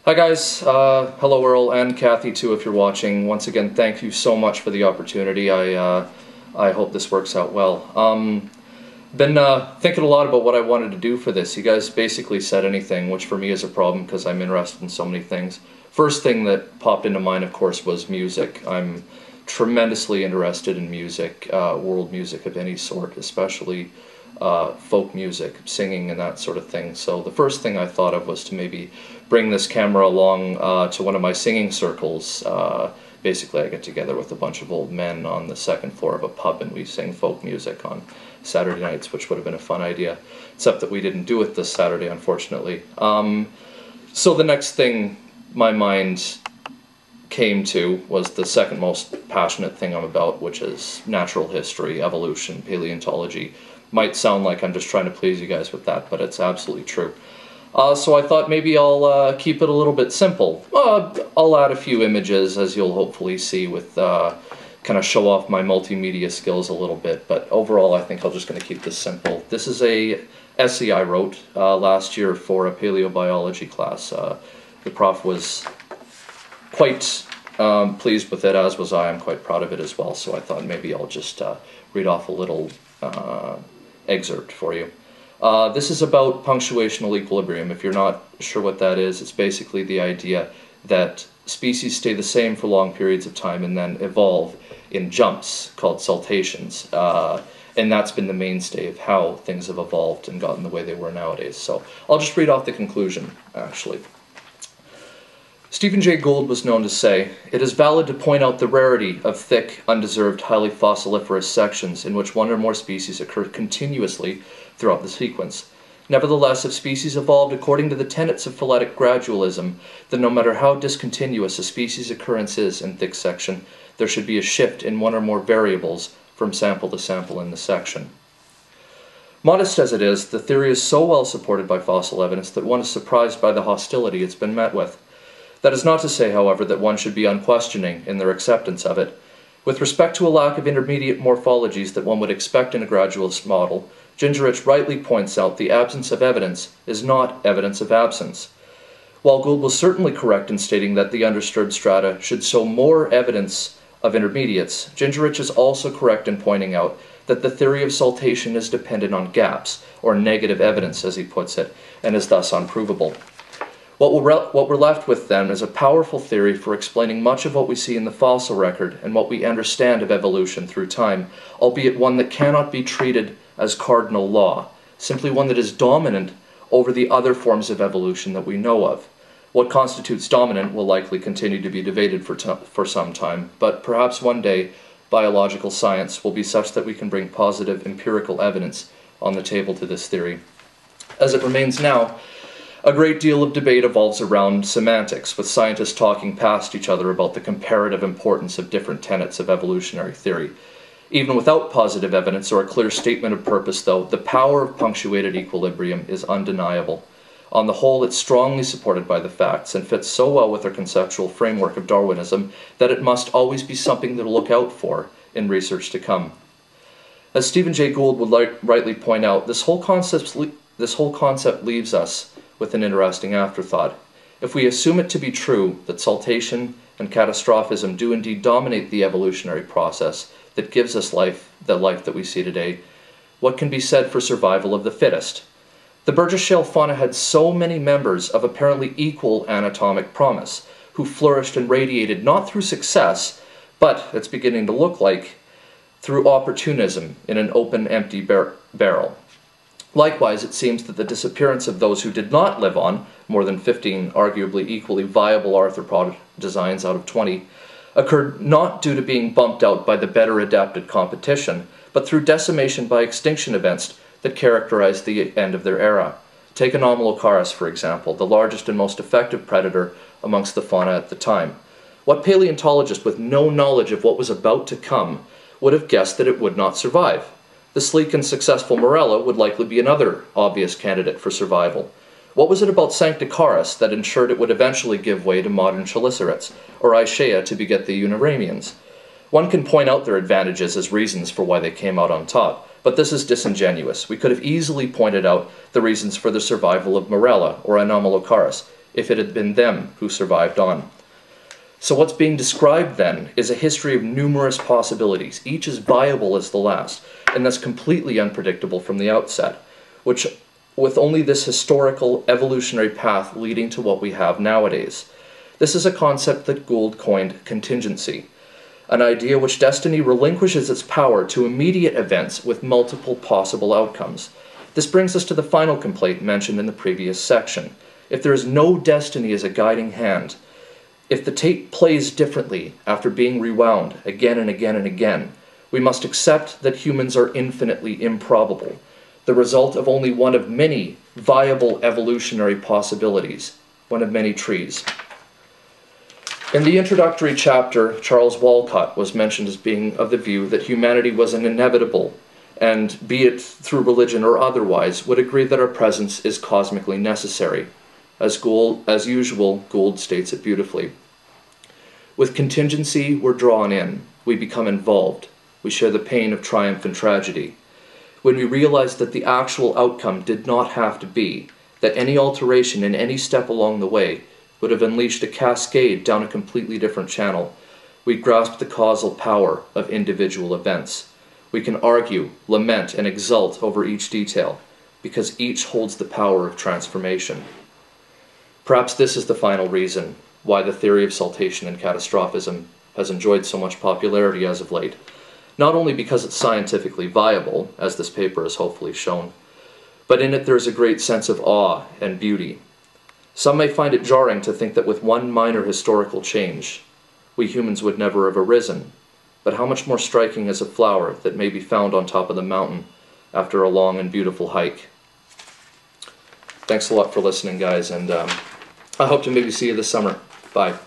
Hi guys, hello Earl and Kathy too if you're watching. Once again, thank you so much for the opportunity. I hope this works out well. Been thinking a lot about what I wanted to do for this. You guys basically said anything, which for me is a problem because I'm interested in so many things. First thing that popped into mind, of course, was music. I'm tremendously interested in music, world music of any sort, especially folk music, singing and that sort of thing. So the first thing I thought of was to maybe bring this camera along to one of my singing circles. Basically I get together with a bunch of old men on the second floor of a pub and we sing folk music on Saturday nights, which would have been a fun idea, except that we didn't do it this Saturday, unfortunately. So the next thing my mind came to was the second most passionate thing I'm about, which is natural history, evolution, paleontology. Might sound like I'm just trying to please you guys with that, but it's absolutely true. So I thought maybe I'll keep it a little bit simple. I'll add a few images, as you'll hopefully see, with kind of show off my multimedia skills a little bit, but overall I think I'm just going to keep this simple. This is a essay I wrote last year for a paleobiology class. The prof was quite pleased with it, as was I. I'm quite proud of it as well, so I thought maybe I'll just read off a little excerpt for you. This is about punctuational equilibrium. If you're not sure what that is, it's basically the idea that species stay the same for long periods of time and then evolve in jumps called saltations. And that's been the mainstay of how things have evolved and gotten the way they were nowadays. So I'll just read off the conclusion, actually. Stephen Jay Gould was known to say, "It is valid to point out the rarity of thick, undeserved, highly fossiliferous sections in which one or more species occur continuously throughout the sequence. Nevertheless, if species evolved according to the tenets of phyletic gradualism, then no matter how discontinuous a species occurrence is in thick section, there should be a shift in one or more variables from sample to sample in the section." Modest as it is, the theory is so well supported by fossil evidence that one is surprised by the hostility it's been met with. That is not to say, however, that one should be unquestioning in their acceptance of it. With respect to a lack of intermediate morphologies that one would expect in a gradualist model, Gingerich rightly points out the absence of evidence is not evidence of absence. While Gould was certainly correct in stating that the undisturbed strata should show more evidence of intermediates, Gingerich is also correct in pointing out that the theory of saltation is dependent on gaps, or negative evidence as he puts it, and is thus unprovable. What we're left with then is a powerful theory for explaining much of what we see in the fossil record and what we understand of evolution through time, albeit one that cannot be treated as cardinal law, simply one that is dominant over the other forms of evolution that we know of. What constitutes dominant will likely continue to be debated for some time, but perhaps one day biological science will be such that we can bring positive empirical evidence on the table to this theory. As it remains now, a great deal of debate evolves around semantics, with scientists talking past each other about the comparative importance of different tenets of evolutionary theory. Even without positive evidence or a clear statement of purpose, though, the power of punctuated equilibrium is undeniable. On the whole, it's strongly supported by the facts and fits so well with our conceptual framework of Darwinism that it must always be something to look out for in research to come. As Stephen Jay Gould would rightly point out, this whole concept leaves us with an interesting afterthought. If we assume it to be true that saltation and catastrophism do indeed dominate the evolutionary process that gives us life, the life that we see today, what can be said for survival of the fittest? The Burgess Shale fauna had so many members of apparently equal anatomic promise, who flourished and radiated not through success, but, it's beginning to look like, through opportunism in an open, empty barrel. Likewise, it seems that the disappearance of those who did not live on, more than 15 arguably equally viable arthropod designs out of 20, occurred not due to being bumped out by the better adapted competition, but through decimation by extinction events that characterized the end of their era. Take Anomalocaris, for example, the largest and most effective predator amongst the fauna at the time. What paleontologist with no knowledge of what was about to come would have guessed that it would not survive? The sleek and successful Morella would likely be another obvious candidate for survival. What was it about Sancticaris that ensured it would eventually give way to modern chelicerates, or Aishea to beget the Uniramians? One can point out their advantages as reasons for why they came out on top, but this is disingenuous. We could have easily pointed out the reasons for the survival of Morella or Anomalocaris, if it had been them who survived on. So what's being described then is a history of numerous possibilities, each as viable as the last, and thus completely unpredictable from the outset, which with only this historical evolutionary path leading to what we have nowadays. This is a concept that Gould coined contingency, an idea which destiny relinquishes its power to immediate events with multiple possible outcomes. This brings us to the final complaint mentioned in the previous section. If there is no destiny as a guiding hand, if the tape plays differently after being rewound again and again and again, we must accept that humans are infinitely improbable, the result of only one of many viable evolutionary possibilities, one of many trees. In the introductory chapter, Charles Walcott was mentioned as being of the view that humanity was an inevitable, and be it through religion or otherwise, would agree that our presence is cosmically necessary. As usual, Gould states it beautifully. With contingency, we're drawn in. We become involved. We share the pain of triumph and tragedy. When we realize that the actual outcome did not have to be, that any alteration in any step along the way would have unleashed a cascade down a completely different channel, we grasp the causal power of individual events. We can argue, lament, and exult over each detail, because each holds the power of transformation. Perhaps this is the final reason why the theory of saltation and catastrophism has enjoyed so much popularity as of late, not only because it's scientifically viable, as this paper has hopefully shown, but in it there is a great sense of awe and beauty. Some may find it jarring to think that with one minor historical change, we humans would never have arisen, but how much more striking is a flower that may be found on top of the mountain after a long and beautiful hike. Thanks a lot for listening, guys, and I hope to maybe see you this summer. Bye.